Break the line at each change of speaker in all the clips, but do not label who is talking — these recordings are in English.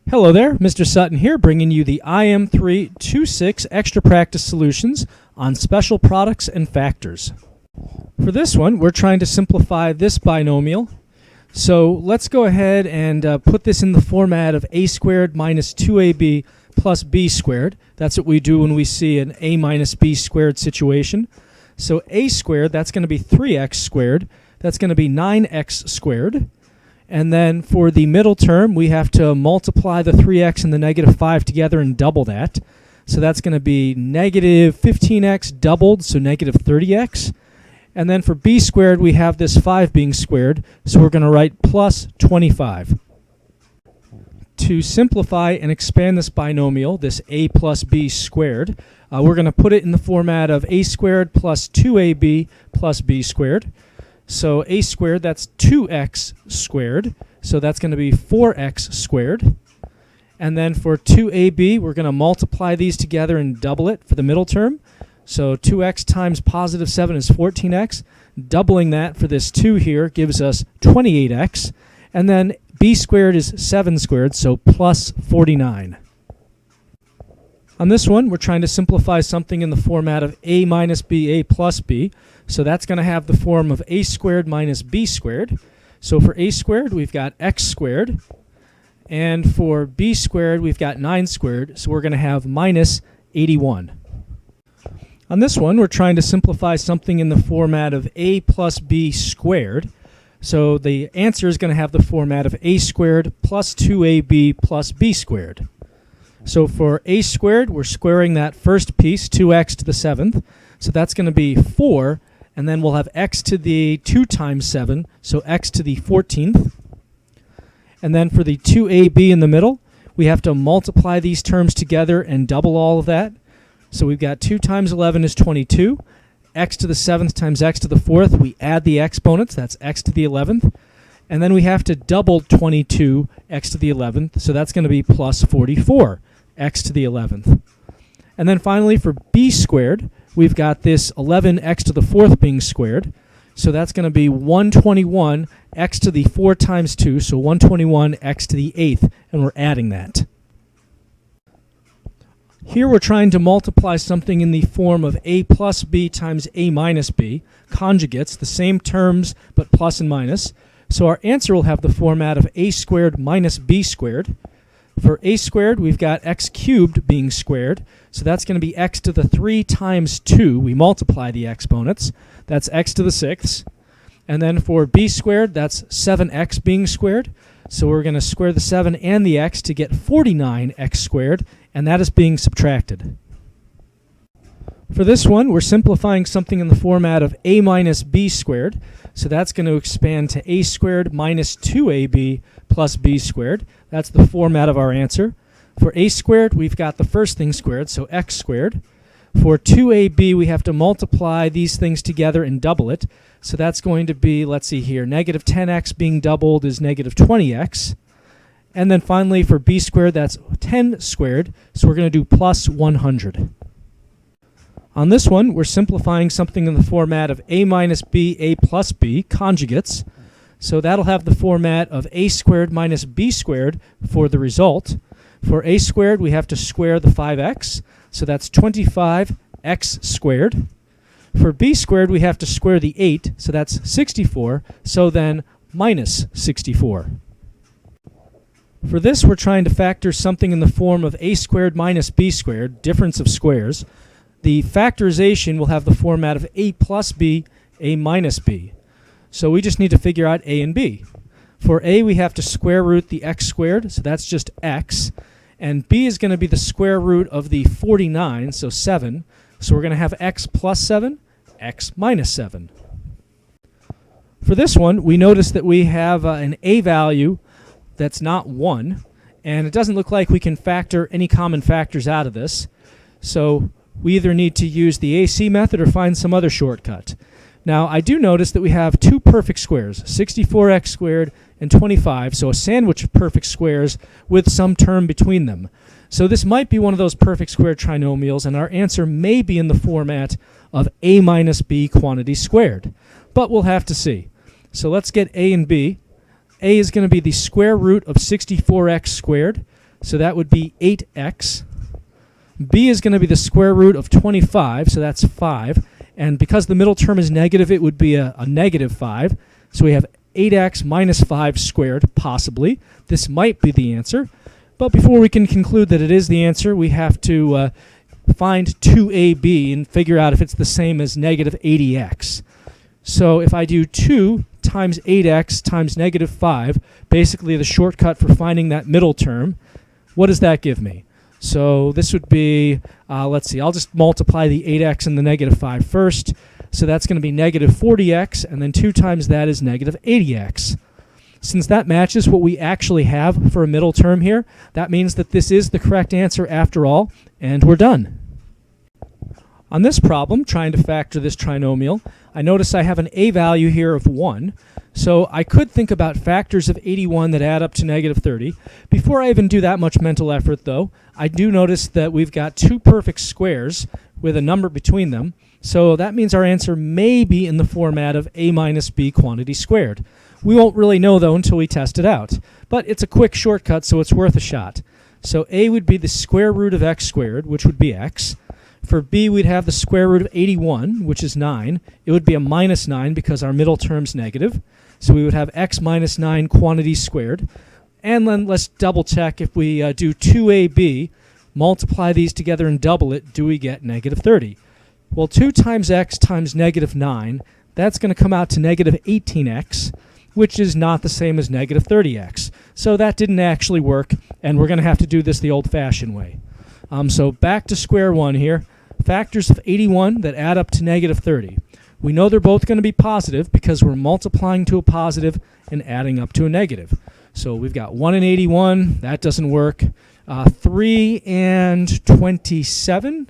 Hello there, Mr. Sutton here, bringing you the IM326 Extra Practice Solutions on Special Products and Factors. For this one, we're trying to simplify this binomial. So let's go ahead and put this in the format of a squared minus 2ab plus b squared. That's what we do when we see an a minus b squared situation. So a squared, that's going to be 3x squared. That's going to be 9x squared. And then for the middle term, we have to multiply the 3x and the negative 5 together and double that. So that's going to be negative 15x doubled, so negative 30x. And then for b squared, we have this 5 being squared, so we're going to write plus 25. To simplify and expand this binomial, this a plus b squared, we're going to put it in the format of a squared plus 2ab plus b squared. So a squared, that's 2x squared, so that's going to be 4x squared. And then for 2ab, we're going to multiply these together and double it for the middle term. So 2x times positive 7 is 14x. Doubling that for this 2 here gives us 28x. And then b squared is 7 squared, so plus 49. On this one, we're trying to simplify something in the format of a minus b, a plus b. So that's going to have the form of a squared minus b squared. So for a squared, we've got x squared. And for b squared, we've got 9 squared. So we're going to have minus 81. On this one, we're trying to simplify something in the format of a plus b squared. So the answer is going to have the format of a squared plus 2ab plus b squared. So for a squared, we're squaring that first piece, 2x to the 7th. So that's going to be 4, and then we'll have x to the 2 times 7, so x to the 14th. And then for the 2ab in the middle, we have to multiply these terms together and double all of that. So we've got 2 times 11 is 22. X to the 7th times x to the 4th, we add the exponents, that's x to the 11th. And then we have to double 22, x to the 11th, so that's going to be plus 44, x to the 11th. And then finally for b squared, we've got this 11x to the 4th being squared, so that's going to be 121 x to the 4 times 2, so 121 x to the 8th, and we're adding that. Here we're trying to multiply something in the form of a plus b times a minus b, conjugates, the same terms but plus and minus. So our answer will have the format of a squared minus b squared. For a squared, we've got x cubed being squared, so that's going to be x to the 3 times 2. We multiply the exponents. That's x to the 6th. And then for b squared, that's 7x being squared. So we're going to square the 7 and the x to get 49x squared, and that is being subtracted. For this one, we're simplifying something in the format of a minus b squared. So that's going to expand to a squared minus 2ab plus b squared. That's the format of our answer. For a squared, we've got the first thing squared, so x squared. For 2ab, we have to multiply these things together and double it. So that's going to be, let's see here, negative 10x being doubled is negative 20x. And then finally for b squared, that's 10 squared, so we're going to do plus 100. On this one, we're simplifying something in the format of a minus b, a plus b, conjugates. So that'll have the format of a squared minus b squared for the result. For a squared, we have to square the 5x, so that's 25x squared. For b squared, we have to square the 8, so that's 64, so then minus 64. For this, we're trying to factor something in the form of a squared minus b squared, difference of squares. The factorization will have the format of a plus b, a minus b. So we just need to figure out a and b. For a, we have to square root the x squared, so that's just x. And b is going to be the square root of the 49, so 7. So we're going to have x plus 7, x minus 7. For this one, we notice that we have an a value that's not 1, and it doesn't look like we can factor any common factors out of this. So we either need to use the AC method or find some other shortcut. Now, I do notice that we have two perfect squares, 64x squared and 25, so a sandwich of perfect squares with some term between them. So this might be one of those perfect square trinomials, and our answer may be in the format of a minus b quantity squared. But we'll have to see. So let's get a and b. A is going to be the square root of 64x squared. so that would be 8x. b is going to be the square root of 25, so that's 5. And because the middle term is negative, it would be a negative 5. So we have 8x minus 5 squared, possibly. This might be the answer. But before we can conclude that it is the answer, we have to find 2ab and figure out if it's the same as negative 80x. So if I do 2 times 8x times negative 5, basically the shortcut for finding that middle term, what does that give me? So this would be, let's see, I'll just multiply the 8x and the negative 5 first. So that's going to be negative 40x, and then 2 times that is negative 80x. Since that matches what we actually have for a middle term here, that means that this is the correct answer after all, and we're done. On this problem, trying to factor this trinomial, I notice I have an a value here of 1. So I could think about factors of 81 that add up to negative 30. Before I even do that much mental effort, though, I do notice that we've got 2 perfect squares with a number between them. So that means our answer may be in the format of a minus b quantity squared. We won't really know, though, until we test it out. But it's a quick shortcut, so it's worth a shot. So a would be the square root of x squared, which would be x. For b, we'd have the square root of 81, which is 9. It would be a minus 9 because our middle term's negative. So we would have x minus 9 quantity squared. And then let's double check if we do 2ab, multiply these together and double it, do we get negative 30? Well, 2 times x times negative 9, that's going to come out to negative 18x, which is not the same as negative 30x. So that didn't actually work, and we're going to have to do this the old-fashioned way. So back to square one here. Factors of 81 that add up to negative 30. We know they're both going to be positive because we're multiplying to a positive and adding up to a negative. So we've got 1 and 81. That doesn't work. 3 and 27.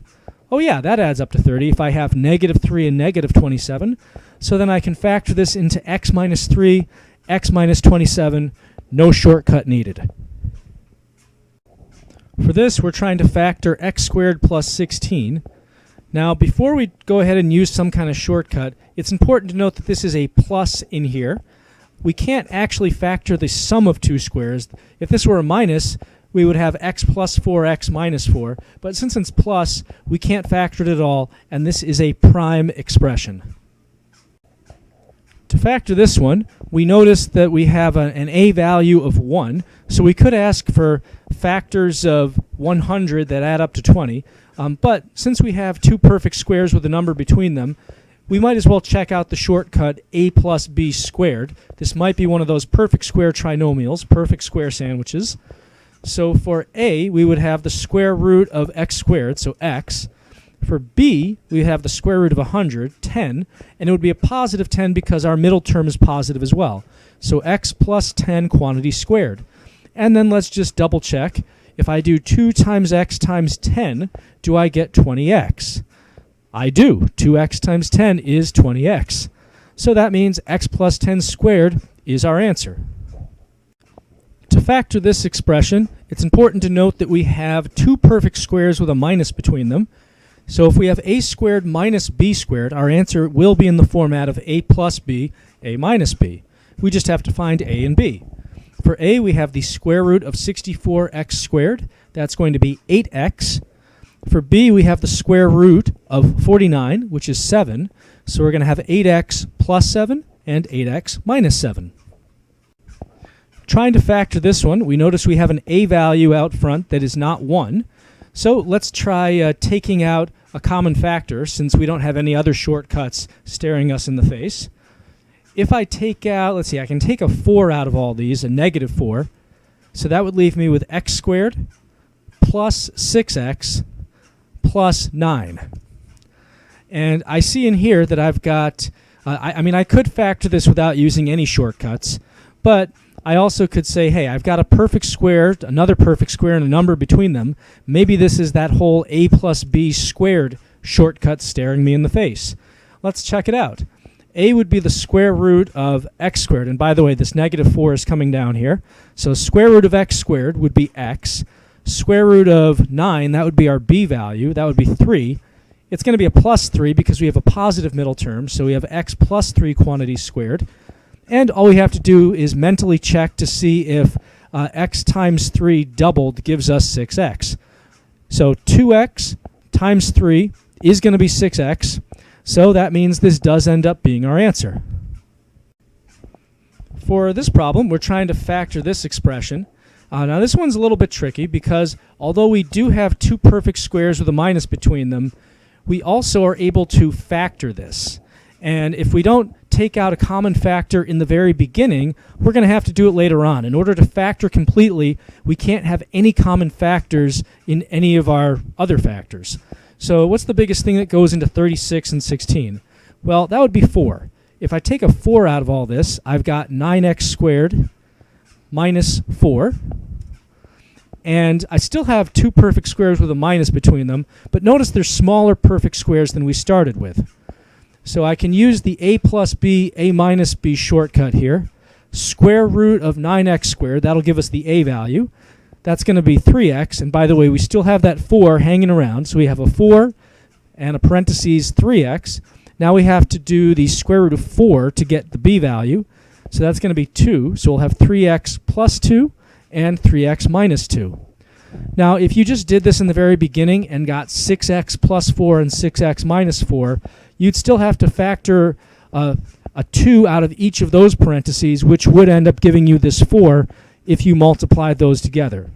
Oh yeah, that adds up to 30 if I have negative 3 and negative 27. So then I can factor this into x minus 3, x minus 27. No shortcut needed. For this, we're trying to factor x squared plus 16. Now, before we go ahead and use some kind of shortcut, it's important to note that this is a plus in here. We can't actually factor the sum of two squares. If this were a minus, we would have x plus 4, x minus 4. But since it's plus, we can't factor it at all, and this is a prime expression. To factor this one, we notice that we have an a value of 1, so we could ask for factors of 100 that add up to 20. But since we have two perfect squares with a number between them, we might as well check out the shortcut a plus b squared. This might be one of those perfect square trinomials, perfect square sandwiches. So for a, we would have the square root of x squared, so x. For b, we have the square root of 100, 10, and it would be a positive 10 because our middle term is positive as well. So x plus 10 quantity squared. And then let's just double check. If I do 2 times x times 10, do I get 20x? I do. 2x times 10 is 20x. So that means x plus 10 squared is our answer. To factor this expression, it's important to note that we have two perfect squares with a minus between them. So if we have a squared minus b squared, our answer will be in the format of a plus b, a minus b. We just have to find a and b. For a, we have the square root of 64x squared. That's going to be 8x. For b, we have the square root of 49, which is 7. So we're going to have 8x plus 7 and 8x minus 7. Trying to factor this one, we notice we have an a value out front that is not 1. So let's try taking out a common factor since we don't have any other shortcuts staring us in the face. If I take out, let's see, I can take a 4 out of all these, a negative 4. So that would leave me with x squared plus 6x plus 9. And I see in here that I've got, I could factor this without using any shortcuts, but I also could say, hey, I've got a perfect square, another perfect square, and a number between them. Maybe this is that whole a plus b squared shortcut staring me in the face. Let's check it out. A would be the square root of x squared. And by the way, this negative 4 is coming down here. So square root of x squared would be x. Square root of 9, that would be our b value. That would be 3. It's going to be a plus 3 because we have a positive middle term. So we have x plus 3 quantity squared. And all we have to do is mentally check to see if x times 3 doubled gives us 6x. So 2x times 3 is going to be 6x, so that means this does end up being our answer. For this problem, we're trying to factor this expression. Now this one's a little bit tricky because although we do have two perfect squares with a minus between them, we also are able to factor this. And if we don't take out a common factor in the very beginning, we're going to have to do it later on. In order to factor completely, we can't have any common factors in any of our other factors. So what's the biggest thing that goes into 36 and 16? Well, that would be 4. If I take a 4 out of all this, I've got 9x squared minus 4. And I still have two perfect squares with a minus between them, but notice they're smaller perfect squares than we started with. So I can use the a plus b, a minus b shortcut here. Square root of 9x squared, that'll give us the a value. That's going to be 3x, and by the way, we still have that 4 hanging around, so we have a 4 and a parentheses 3x. Now we have to do the square root of 4 to get the b value, so that's going to be 2, so we'll have 3x plus 2 and 3x minus 2. Now, if you just did this in the very beginning and got 6x plus 4 and 6x minus 4, you'd still have to factor a 2 out of each of those parentheses, which would end up giving you this 4 if you multiplied those together.